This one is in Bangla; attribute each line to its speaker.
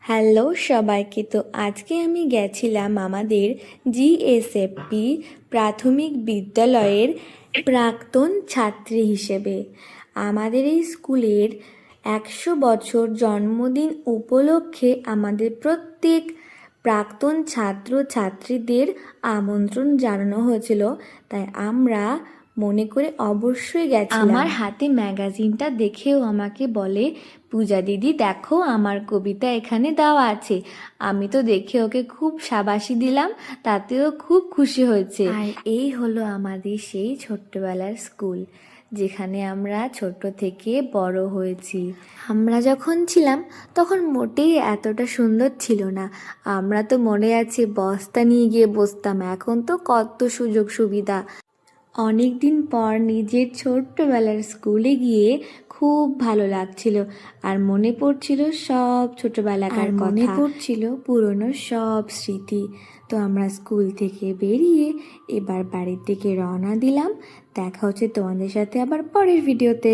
Speaker 1: হ্যালো সবাইকে। তো আজকে আমি গেছিলাম আমাদের জিএসএফপি প্রাথমিক বিদ্যালয়ের প্রাক্তন ছাত্রী হিসেবে। আমাদের এই স্কুলের 100 বছর জন্মদিন উপলক্ষে আমাদের প্রত্যেক প্রাক্তন ছাত্র ছাত্রীদের আমন্ত্রণ জানানো হয়েছিল, তাই আমরা মনে করে অবশ্যই গেছিলাম। আমার হাতে ম্যাগাজিনটা দেখেও আমাকে বলে, পূজা দিদি দেখো আমার কবিতা এখানে দেওয়া আছে। আমি তো দেখে ওকে খুব শাবাশি দিলাম, তাতেও খুব খুশি হয়েছে। আর এই হলো আমাদের সেই ছোট্টবেলার স্কুল, যেখানে আমরা ছোট থেকে বড় হয়েছি। আমরা যখন ছিলাম তখন মোটেই এতটা সুন্দর ছিল না। আমরা তো মনে আছে বস্তা নিয়ে গিয়ে বসতাম, এখন তো কত সুযোগ সুবিধা। অনেক দিন পর নিজের ছোট্টবেলার স্কুলে গিয়ে খুব ভালো লাগছিল, আর মনে পড়ছিল সব ছোটবেলাকার কথা, মনে পড়ছিল পুরনো সব স্মৃতি। তো আমরা স্কুল থেকে বেরিয়ে এবার বাড়ির দিকে রওনা দিলাম। দেখা হচ্ছে তোমাদের সাথে আবার পরের ভিডিওতে।